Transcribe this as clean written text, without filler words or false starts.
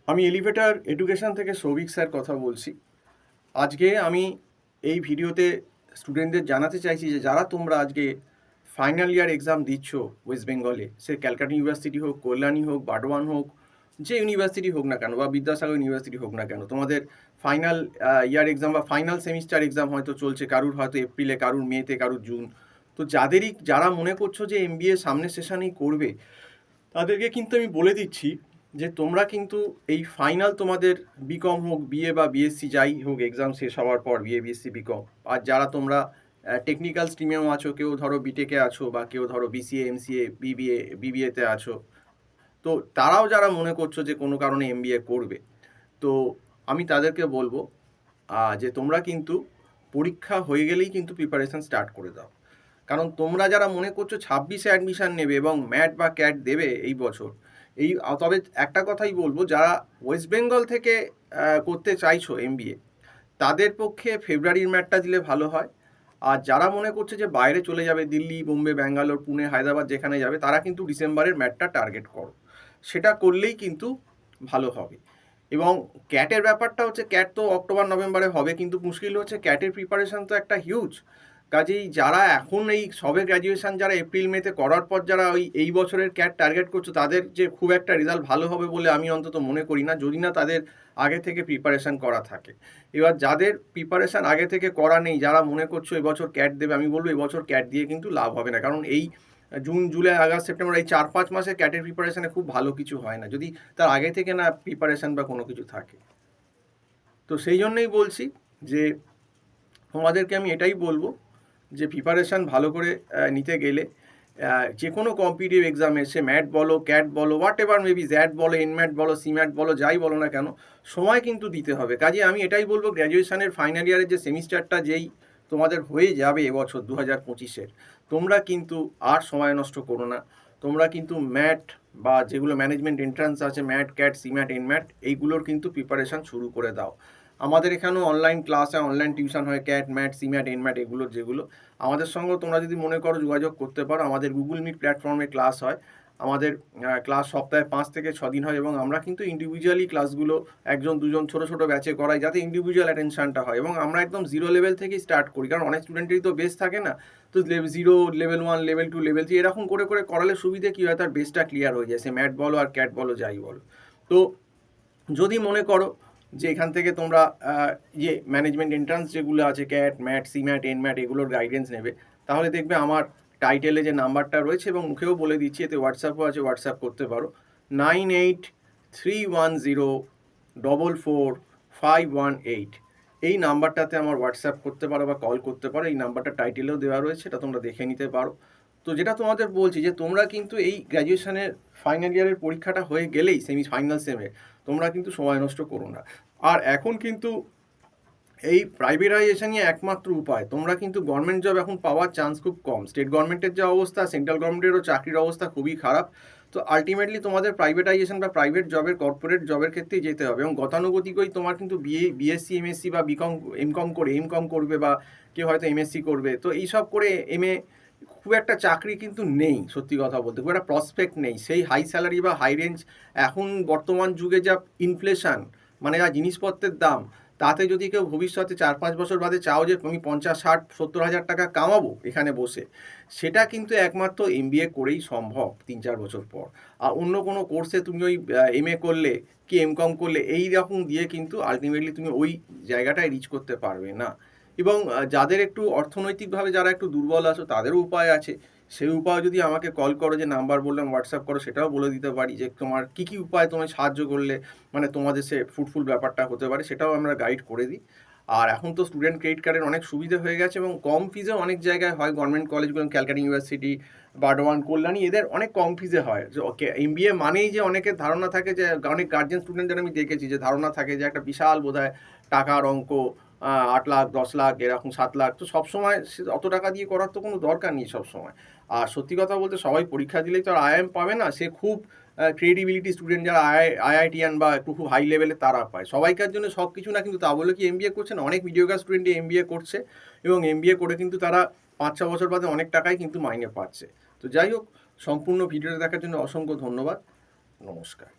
আমি elevator education থেকে Souvik sir কথা বলছি। আজকে আমি এই ভিডিওতে স্টুডেন্টদের জানাতে চাইছি যে যারা তোমরা আজকে ফাইনাল ইয়ার এক্সাম দিচ্ছ ওয়েস্ট বেঙ্গলে, সে ক্যালকাটা ইউনিভার্সিটি হোক, কল্যাণী হোক, বার্ডওয়ান হোক, যে ইউনিভার্সিটি হোক না কেন, বা বিদ্যাসাগর ইউনিভার্সিটি হোক না কেন, তোমাদের ফাইনাল ইয়ার এক্সাম বা ফাইনাল সেমিস্টার এক্সাম হয়তো চলছে, কারুর হয়তো এপ্রিলে, কারুর মেতে, কারুর জুন। তো যারা মনে করছো যে এমবিএ সামনের সেশনেই করবে, তাদেরকে কিন্তু আমি বলে দিচ্ছি যে তোমরা কিন্তু এই ফাইনাল তোমাদের বিকম হোক, বিএ বা বিএসসি যাই হোক, এক্সাম শেষ হওয়ার পর বিএ বিএসসি বিকম, আর যারা তোমরা টেকনিক্যাল স্ট্রিমেও আছো, কেউ ধরো বিটেকে আছো, বা কেউ ধরো বিসিএ, এমসিএ, বিবিএতে আছো, তো তারাও যারা মনে করছো যে কোনো কারণে এমবিএ করবে, তো আমি তাদেরকে বলবো যে তোমরা কিন্তু পরীক্ষা হয়ে গেলেই কিন্তু প্রিপারেশন স্টার্ট করে দাও। কারণ তোমরা যারা মনে করছো 26-এ অ্যাডমিশান নেবে এবং ম্যাট বা ক্যাট দেবে এই বছর, তবে একটা কথাই বলবো, যারা ওয়েস্ট বেঙ্গল থেকে করতে চাইছো এমবিএ, তাদের পক্ষে ফেব্রুয়ারির ম্যাটটা দিলে ভালো হয়। আর যারা মনে করছে যে বাইরে চলে যাবে, দিল্লি, বোম্বে, ব্যাঙ্গালোর, পুনে, হায়দ্রাবাদ যেখানে যাবে, তারা কিন্তু ডিসেম্বরের ম্যাটটা টার্গেট করো। সেটা করলেই কিন্তু ভালো হবে। এবং ক্যাটের ব্যাপারটা হচ্ছে, ক্যাট তো অক্টোবর নভেম্বরে হবে, কিন্তু মুশকিল হচ্ছে ক্যাটের প্রিপারেশন তো একটা হিউজ। কাজেই যারা এখন এই সবে গ্র্যাজুয়েশন, যারা এপ্রিল মেতে করার পর যারা এই বছরের ক্যাট টার্গেট করছো, তাদের যে খুব একটা রেজাল্ট ভালো হবে বলে আমি অন্তত মনে করি না, যদি না তাদের আগে থেকে প্রিপারেশন করা থাকে। এবার যাদের প্রিপারেশন আগে থেকে করা নেই, যারা মনে করছো এবছর ক্যাট দেবে, আমি বলবো এবছর ক্যাট দিয়ে কিন্তু লাভ হবে না। কারণ এই জুন, জুলাই, আগস্ট, সেপ্টেম্বর, এই 4-5 মাসে ক্যাটের প্রিপারেশনে খুব ভালো কিছু হয় না, যদি তার আগে থেকে না প্রিপারেশন বা কোনো কিছু থাকে। তো সেই জন্যই বলছি যে তোমাদেরকে আমি এটাই বলবো যে প্রিপারেশান ভালো করে নিতে গেলে যে কোনো কম্পিটিটিভ এক্সামে, সে ম্যাট বলো, ক্যাট বলো, হোয়াট এভার মেবি, জ্যাট বলো, এনম্যাট বলো, সিম্যাট বলো, যাই বলো না কেন, সময় কিন্তু দিতে হবে। কাজে আমি এটাই বলবো, গ্র্যাজুয়েশনের ফাইনাল ইয়ারের যে সেমিস্টারটা যেই তোমাদের হয়ে যাবে এবছর 2025-এর, তোমরা কিন্তু আর সময় নষ্ট করো না। তোমরা কিন্তু ম্যাট বা যেগুলো ম্যানেজমেন্ট এন্ট্রান্স আছে, ম্যাট, ক্যাট, সিম্যাট, এনম্যাট, এইগুলোর কিন্তু প্রিপারেশান শুরু করে দাও। আমাদের এখানেও অনলাইন ক্লাস হয়, অনলাইন টিউশন হয়, ক্যাট, ম্যাট, সিম্যাট, এনম্যাট, এগুলোর যেগুলো, আমাদের সঙ্গে তোমরা যদি মনে করো যোগাযোগ করতে পারো। আমাদের গুগল মিট প্ল্যাটফর্মে ক্লাস হয়। আমাদের ক্লাস সপ্তাহে 5 থেকে 6 দিন হয়, এবং আমরা কিন্তু ইন্ডিভিজুয়ালি ক্লাসগুলো 1-2 জন ছোট ছোট ব্যাচে করাই, যাতে ইন্ডিভিজুয়াল অ্যাটেনশনটা হয়। এবং আমরা একদম জিরো লেভেল থেকেই স্টার্ট করি, কারণ অনেক স্টুডেন্টেরই তো বেস থাকে না। তো জিরো, লেভেল 1, লেভেল 2, লেভেল 3 এরকম করে করে করালে সুবিধে কী হয়, তার বেসটা ক্লিয়ার হয়ে যায়, সে ম্যাট বলো আর ক্যাট বলো, যাই বলো। তো যদি মনে করো যে এখান থেকে তোমরা যে ম্যানেজমেন্ট এন্ট্রান্স যেগুলো আছে, ক্যাট, ম্যাট, সিম্যাট, এনম্যাট, এগুলোর গাইডেন্স নেবে, তাহলে দেখবে আমার টাইটেলে যে নাম্বারটা রয়েছে, এবং মুখেও বলে দিচ্ছি, এতে হোয়াটসঅ্যাপও আছে, হোয়াটসঅ্যাপ করতে পারো 9831044518। এই নাম্বারটাতে আমার হোয়াটসঅ্যাপ করতে পারো বা কল করতে পারো। এই নাম্বারটা টাইটেলেও দেওয়া রয়েছে, এটা তোমরা দেখে নিতে পারো। তো যেটা তোমাদের বলছি, যে তোমরা কিন্তু এই গ্র্যাজুয়েশনের ফাইনাল ইয়ারের পরীক্ষাটা হয়ে গেলেই, সেমি ফাইনাল সেমে, তোমরা কিন্তু সময় নষ্ট করো না। আর এখন কিন্তু এই প্রাইভেটাইজেশনই একমাত্র উপায়। তোমরা কিন্তু গভর্নমেন্ট জব এখন পাওয়ার চান্স খুব কম। স্টেট গভর্নমেন্টের যা অবস্থা, সেন্ট্রাল গভর্নমেন্টেরও চাকরির অবস্থা খুবই খারাপ। তো আলটিমেটলি তোমাদের প্রাইভেটাইজেশন বা প্রাইভেট জবের, কর্পোরেট জবের ক্ষেত্রেই যেতে হবে। এবং গতানুগতিকই তোমার কিন্তু বিএসসি, এমএসসি বা বিকম, এমকম করবে, বা কেউ হয়তো এমএসসি করবে। তো এইসব করে এমএ, খুব একটা চাকরি কিন্তু নেই, সত্যি কথা বলতে খুব একটা প্রসপেক্ট নেই। সেই হাই স্যালারি বা হাই রেঞ্জ, এখন বর্তমান যুগে যা ইনফ্লেশন, মানে যা জিনিসপত্রের দাম, তাতে যদি কেউ ভবিষ্যতে 4-5 বছর বাদে চাও যে আমি 50-60-70 হাজার টাকা কামাবো এখানে বসে, সেটা কিন্তু একমাত্র এমবিএ করেই সম্ভব 3-4 বছর পর। আর অন্য কোনো কোর্সে তুমি ওই এমএ করলে কি এমকম করলে, এই রকম দিয়ে কিন্তু আলটিমেটলি তুমি ওই জায়গাটায় রিচ করতে পারবে না। এবং যাদের একটু অর্থনৈতিকভাবে যারা একটু দুর্বল আছো, তাদেরও উপায় আছে। সেই উপায় যদি আমাকে কল করো, যে নাম্বার বললাম, হোয়াটসঅ্যাপ করো, সেটাও বলে দিতে পারি যে তোমার কী কী উপায় তোমায় সাহায্য করলে মানে তোমাদের সে ফ্রুটফুল ব্যাপারটা হতে পারে, সেটাও আমরা গাইড করে দিই। আর এখন তো স্টুডেন্ট ক্রেডিট কার্ডের অনেক সুবিধা হয়ে গেছে, এবং কম ফিজে অনেক জায়গায় হয়। গভর্নমেন্ট কলেজগুলো, ক্যালকাটা ইউনিভার্সিটি, বার্ডওয়ান, কল্যাণী, এদের অনেক কম ফিজে হয়। যে ওকে, এমবিএ মানেই যে অনেকের ধারণা থাকে, যে অনেক গার্জেন স্টুডেন্টদের আমি দেখেছি যে ধারণা থাকে যে একটা বিশাল বোধহয় টাকার অঙ্ক, 8 লাখ, 10 লাখ, এরকম 7 লাখ। তো সবসময় অত টাকা দিয়ে করার তো কোনো দরকার নেই সবসময়। আর সত্যি কথা বলতে, সবাই পরীক্ষা দিলেই তো আর আইআইএম পাবে না। সে খুব ক্রেডিবিলিটি স্টুডেন্ট যারা আইআইটিয়ান বা একটু খুব হাই লেভেলে, তারা পায়। সবাইকার জন্য সব কিছু না, কিন্তু তা বলে কি এমবিএ করছে না? অনেক মিডিওক্রার স্টুডেন্টই এমবিএ করছে, এবং এমবিএ করে কিন্তু তারা 5-6 বছর বাদে অনেক টাকাই কিন্তু মাইনে পাচ্ছে। তো যাই হোক, সম্পূর্ণ ভিডিওটা দেখার জন্য অসংখ্য ধন্যবাদ। নমস্কার।